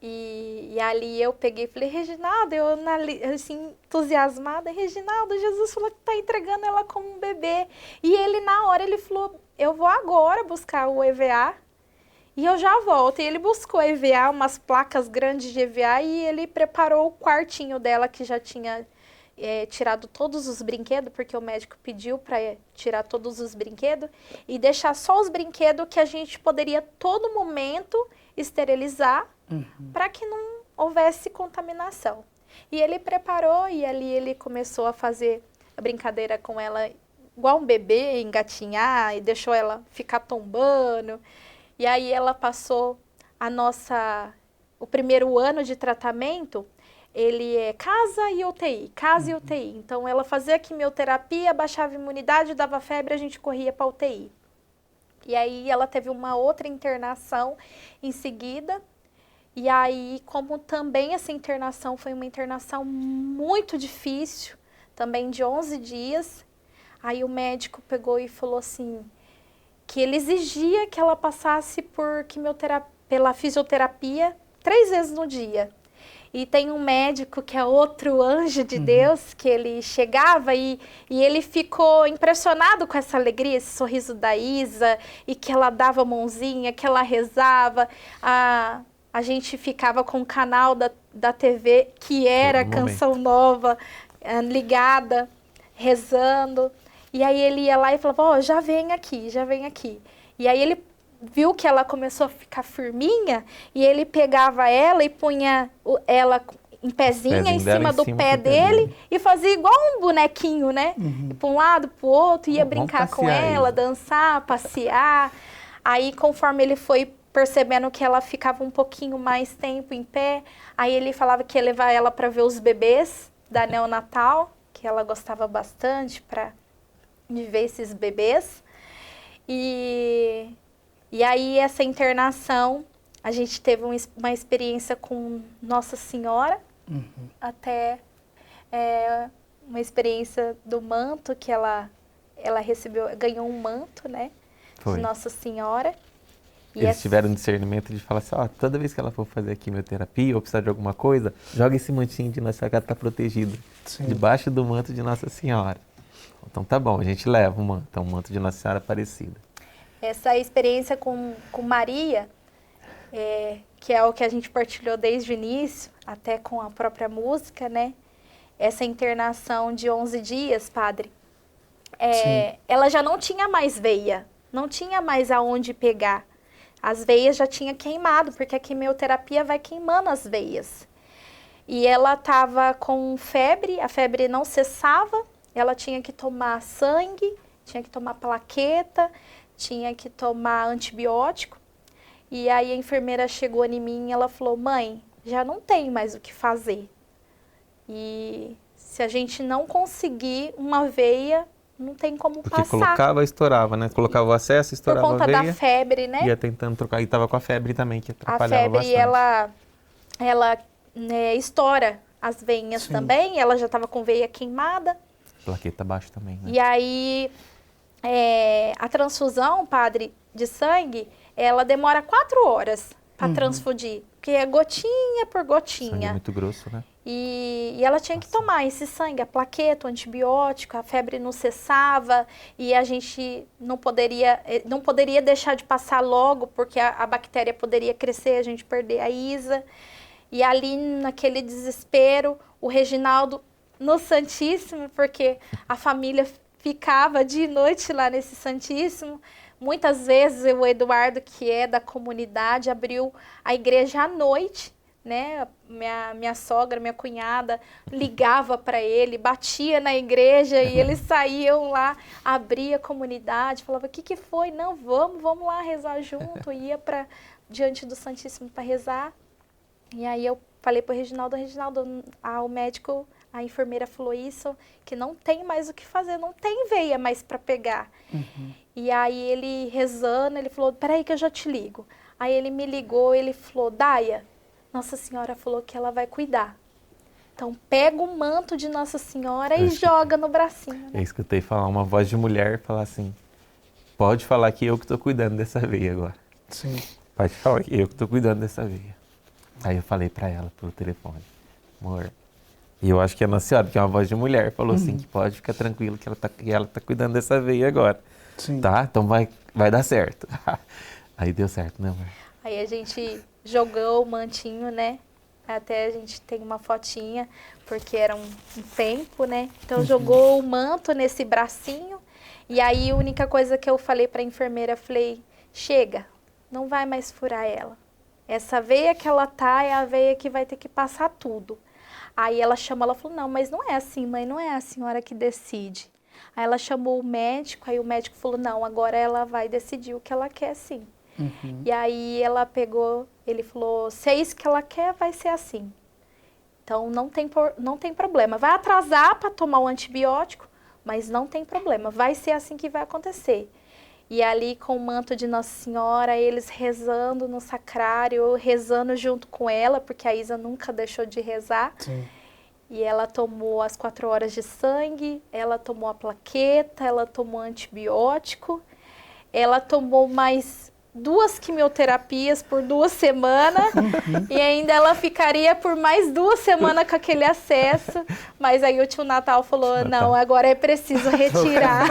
E ali eu peguei e falei, Reginaldo, eu assim, entusiasmada, Reginaldo, Jesus falou que tá entregando ela como um bebê. E ele, na hora, ele falou, eu vou agora buscar o EVA. E eu já volto. E ele buscou EVA, umas placas grandes de EVA, e ele preparou o quartinho dela, que já tinha tirado todos os brinquedos, porque o médico pediu para tirar todos os brinquedos, e deixar só os brinquedos que a gente poderia, todo momento, esterilizar, para que não houvesse contaminação. E ele preparou, e ali ele começou a fazer a brincadeira com ela, igual um bebê, engatinhar, e deixou ela ficar tombando. E aí ela passou o primeiro ano de tratamento, ele é casa e UTI, casa e UTI. Então ela fazia quimioterapia, baixava a imunidade, dava febre, a gente corria para UTI. E aí ela teve uma outra internação em seguida. E aí, como também essa internação foi uma internação muito difícil, também de 11 dias, aí o médico pegou e falou assim, que ele exigia que ela passasse por pela fisioterapia 3 vezes no dia. E tem um médico que é outro anjo de Deus, que ele chegava e ele ficou impressionado com essa alegria, esse sorriso da Isa, e que ela dava a mãozinha, que ela rezava. A gente ficava com o canal da TV, que era Canção Nova, ligada, rezando. E aí ele ia lá e falava, já vem aqui, já vem aqui. E aí ele viu que ela começou a ficar firminha, e ele pegava ela e punha ela em pezinha em cima do pé dele e fazia igual um bonequinho, né? Para um lado, para o outro, ia brincar com ela, dançar, passear. Aí conforme ele foi percebendo que ela ficava um pouquinho mais tempo em pé, aí ele falava que ia levar ela para ver os bebês da neonatal, que ela gostava bastante para ver esses bebês. E aí essa internação, a gente teve uma experiência com Nossa Senhora, até uma experiência do manto, que ela recebeu, ganhou um manto, né, de Nossa Senhora. E eles tiveram discernimento de falar assim, toda vez que ela for fazer a quimioterapia ou precisar de alguma coisa, joga esse mantinho de Nossa Senhora, que ela está protegida, debaixo do manto de Nossa Senhora. Então tá bom, a gente leva o manto de Nossa Senhora Aparecida. Essa experiência com Maria que é o que a gente partilhou desde o início, até com a própria música, né? Essa internação de 11 dias, padre, ela já não tinha mais veia, não tinha mais aonde pegar. As veias já tinha queimado, porque a quimioterapia vai queimando as veias. E ela estava com febre, a febre não cessava, ela tinha que tomar sangue, tinha que tomar plaqueta, tinha que tomar antibiótico. E aí a enfermeira chegou em mim e ela falou, mãe, já não tem mais o que fazer. E se a gente não conseguir uma veia, não tem como Porque passar. colocava, estourava, né? Colocava o acesso, estourava Por conta a veia. da febre, né? Ia tentando trocar. E tava com a febre também, que A atrapalhava febre, bastante. ela né, estoura as veinhas Sim. também. Ela já estava com veia queimada. Plaqueta baixa também, né? E aí, a transfusão, padre, de sangue, ela demora 4 horas para transfundir. Porque é gotinha por Sangue é gotinha. muito grosso, né? E ela tinha que tomar esse sangue, a plaqueta, o antibiótico, a febre não cessava e a gente não poderia deixar de passar logo, porque a bactéria poderia crescer, a gente perder a Isa. E ali, naquele desespero, o Reginaldo no Santíssimo, porque a família ficava dia e noite lá nesse Santíssimo. Muitas vezes o Eduardo, que é da comunidade, abriu a igreja à noite, né? Minha sogra, minha cunhada, ligava para ele, batia na igreja e eles saíam lá, abria a comunidade, falava, o que foi? Não, vamos lá rezar junto. Ia diante do Santíssimo para rezar. E aí eu falei para o Reginaldo, o médico, a enfermeira falou isso, que não tem mais o que fazer, não tem veia mais para pegar. E aí ele rezando, ele falou, peraí que eu já te ligo. Aí ele me ligou, ele falou, Daia, Nossa Senhora falou que ela vai cuidar. Então pega o manto de Nossa Senhora e joga no bracinho. Né? Eu escutei falar uma voz de mulher falar assim, pode falar que eu que estou cuidando dessa veia agora. Sim. Pode falar que eu que estou cuidando dessa veia. Aí eu falei para ela pelo telefone, amor, e eu acho que a Nossa Senhora, que é uma voz de mulher, falou assim, que pode ficar tranquilo que ela tá cuidando dessa veia agora. Sim. Tá? Então vai dar certo. Aí deu certo, né, amor? Aí a gente jogou o mantinho, né? Até a gente tem uma fotinha, porque era um tempo, né? Então jogou o manto nesse bracinho. E aí a única coisa que eu falei para a enfermeira, falei, chega, não vai mais furar ela. Essa veia que ela tá é a veia que vai ter que passar tudo. Aí ela falou, não, mas não é assim, mãe, não é a senhora que decide. Aí ela chamou o médico, aí o médico falou, não, agora ela vai decidir o que ela quer, sim. E aí ela pegou, ele falou, se é isso que ela quer, vai ser assim. Então não tem problema. Vai atrasar para tomar o antibiótico, mas não tem problema, vai ser assim que vai acontecer. E ali com o manto de Nossa Senhora, eles rezando no sacrário, eu rezando junto com ela, porque a Isa nunca deixou de rezar. Sim. E ela tomou as 4 horas de sangue, ela tomou a plaqueta, ela tomou antibiótico, ela tomou mais 2 quimioterapias por 2 semanas e ainda ela ficaria por mais 2 semanas com aquele acesso, mas aí o tio Natal falou, não, agora é preciso retirar.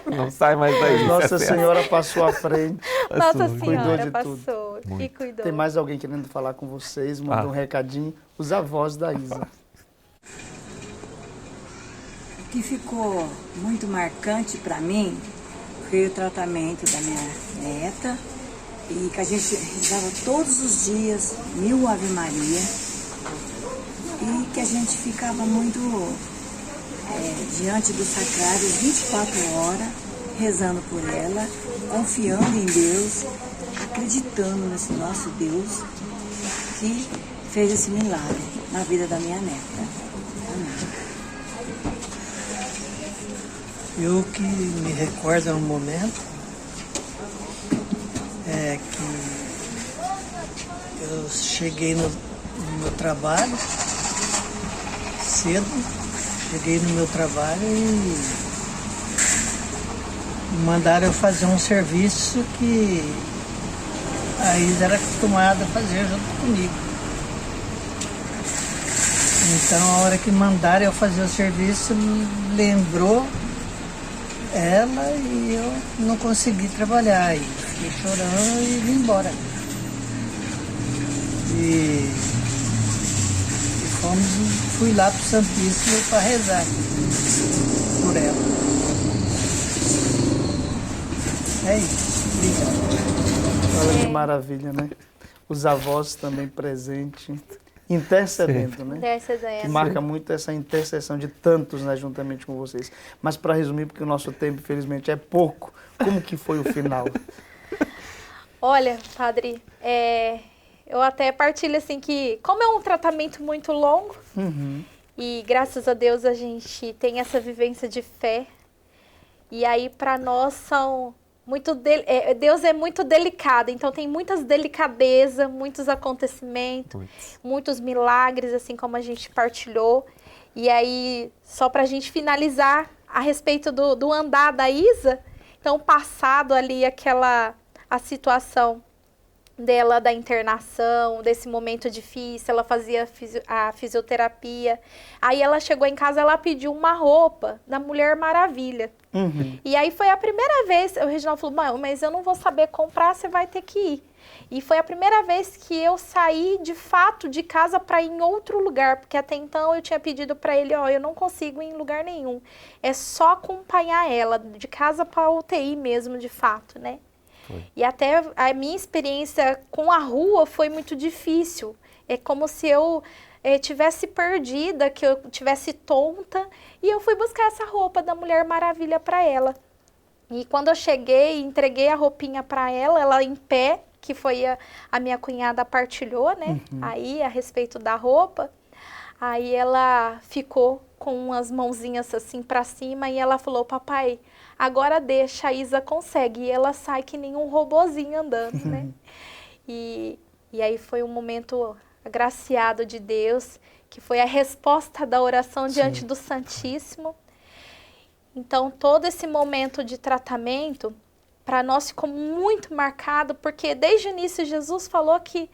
Não sai mais daí. Nossa Senhora passou à frente. Nossa Cuidou Senhora de passou tudo. e cuidou. Tem mais alguém querendo falar com vocês, mandou um recadinho, os avós da Isa. O que ficou muito marcante para mim foi o tratamento da minha neta e que a gente rezava todos os dias 1000 Ave Maria e que a gente ficava muito diante do sacrário 24 horas rezando por ela, confiando em Deus, acreditando nesse nosso Deus que fez esse milagre na vida da minha neta. Amém. Eu que me recordo no momento é que eu cheguei no meu trabalho cedo, cheguei no meu trabalho e mandaram eu fazer um serviço que a Isa era acostumada a fazer junto comigo. Então a hora que mandaram eu fazer o serviço, lembrou ela e eu não consegui trabalhar, e fiquei chorando e vim embora. fui lá para o Santíssimo para rezar por ela. É isso. Obrigado. Olha que maravilha, né? Os avós também presentes, intercedendo, né? Intercedendo. Que marca muito essa intercessão de tantos, né, juntamente com vocês. Mas para resumir, porque o nosso tempo, infelizmente, é pouco, como que foi o final? Olha, padre, eu até partilho assim que, como é um tratamento muito longo, e graças a Deus a gente tem essa vivência de fé, e aí para nós são muito Deus é muito delicado, então tem muitas delicadezas, muitos acontecimentos, muitos milagres, assim como a gente partilhou. E aí, só para a gente finalizar a respeito do andar da Isa, então passado ali a situação dela da internação, desse momento difícil, ela fazia a fisioterapia. Aí ela chegou em casa, ela pediu uma roupa da Mulher Maravilha. E aí foi a primeira vez, o Reginaldo falou, mãe, mas eu não vou saber comprar, você vai ter que ir. E foi a primeira vez que eu saí de fato de casa para ir em outro lugar, porque até então eu tinha pedido para ele, eu não consigo ir em lugar nenhum. É só acompanhar ela, de casa para UTI mesmo, de fato, né? E até a minha experiência com a rua foi muito difícil. É como se eu tivesse perdida, que eu tivesse tonta. E eu fui buscar essa roupa da Mulher Maravilha para ela. E quando eu cheguei, entreguei a roupinha para ela em pé, que foi a minha cunhada partilhou, né? Aí, a respeito da roupa. Aí ela ficou com as mãozinhas assim para cima e ela falou, papai, agora deixa, a Isa consegue. E ela sai que nem um robozinho andando, né? E aí foi um momento agraciado de Deus, que foi a resposta da oração diante do Santíssimo. Então, todo esse momento de tratamento, para nós ficou muito marcado, porque desde o início Jesus falou que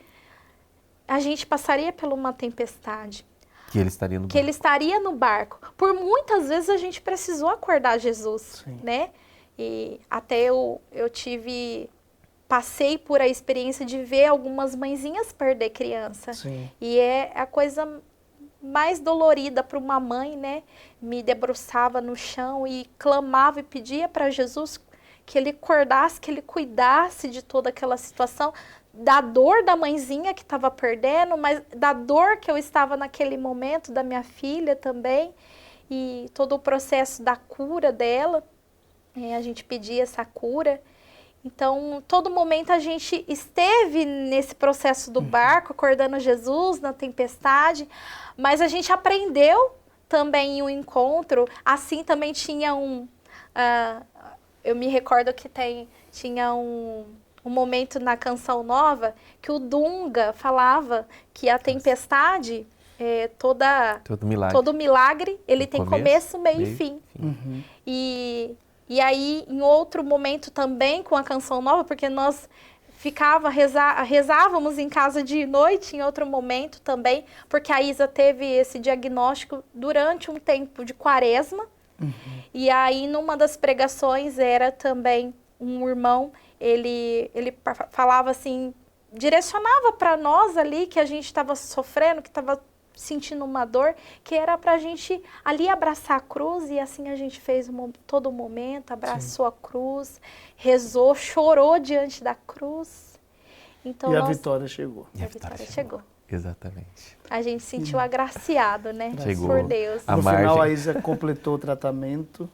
a gente passaria por uma tempestade. Que ele estaria no barco. Que ele estaria no barco. Por muitas vezes a gente precisou acordar Jesus, né? E até eu passei por a experiência de ver algumas mãezinhas perder criança. E é a coisa mais dolorida para uma mãe, né? Me debruçava no chão e clamava e pedia para Jesus que ele acordasse, que ele cuidasse de toda aquela situação, da dor da mãezinha que estava perdendo, mas da dor que eu estava naquele momento, da minha filha também, e todo o processo da cura dela, a gente pedia essa cura. Então, todo momento a gente esteve nesse processo do barco, acordando Jesus na tempestade, mas a gente aprendeu também em um encontro, assim também tinha eu me recordo que tinha um momento na Canção Nova que o Dunga falava que a tempestade, todo milagre, ele tem começo, meio e fim. E aí, em outro momento também com a Canção Nova, porque nós rezávamos em casa de noite, em outro momento também, porque a Isa teve esse diagnóstico durante um tempo de quaresma. E aí, numa das pregações, era também um irmão, ele falava assim, direcionava para nós ali que a gente estava sofrendo, que estava sentindo uma dor, que era para a gente ali abraçar a cruz, e assim a gente fez todo momento, abraçou a cruz, rezou, chorou diante da cruz. Então, e a vitória chegou. A vitória chegou. Exatamente. A gente se sentiu agraciado, né? Chegou. Por Deus. No final, a Isa completou o tratamento.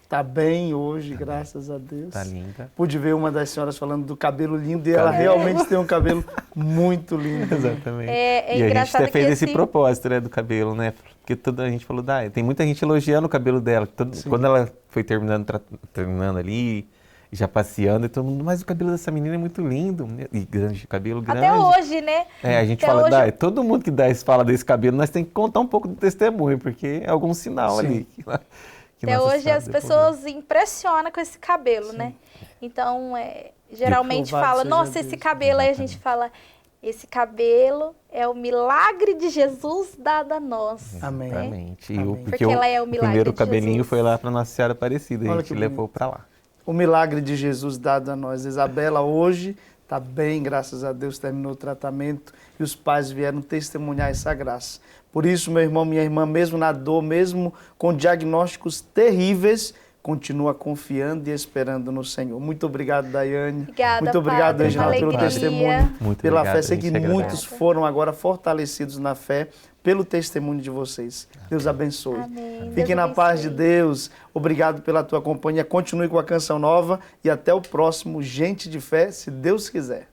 Tá bem hoje, graças a Deus. Tá linda. Pude ver uma das senhoras falando do cabelo lindo e ela realmente tem um cabelo muito lindo. Exatamente. E a gente até fez esse assim... propósito, né, do cabelo, né? Porque toda a gente falou, tem muita gente elogiando o cabelo dela. Quando ela foi terminando ali, já passeando, e todo mundo, mas o cabelo dessa menina é muito lindo. E grande, cabelo grande. Até hoje, né? A gente fala, todo mundo que fala desse cabelo, nós temos que contar um pouco do testemunho, porque é algum sinal ali. Até hoje as pessoas impressionam com esse cabelo, né? Então, geralmente fala, nossa, esse cabelo, aí a gente fala, esse cabelo é o milagre de Jesus dado a nós. Amém. Exatamente. Porque ela é o milagre primeiro de cabelinho Jesus. foi lá para Nossa Senhora Aparecida, a gente levou para lá. O milagre de Jesus dado a nós. Isabela hoje Está bem, graças a Deus, terminou o tratamento e os pais vieram testemunhar essa graça. Por isso, meu irmão, minha irmã, mesmo na dor, mesmo com diagnósticos terríveis, continua confiando e esperando no Senhor. Muito obrigado, Daiane. Obrigada, muito obrigado, Padre, Reginaldo, pelo alegria. testemunho, Muito pela obrigado, fé. Sei a que gente muitos agradece. foram agora fortalecidos na fé pelo testemunho de vocês. Deus abençoe. Amém. Fiquem Deus na paz de abençoe. Deus. Obrigado pela tua companhia. Continue com a Canção Nova e até o próximo Gente de Fé, se Deus quiser.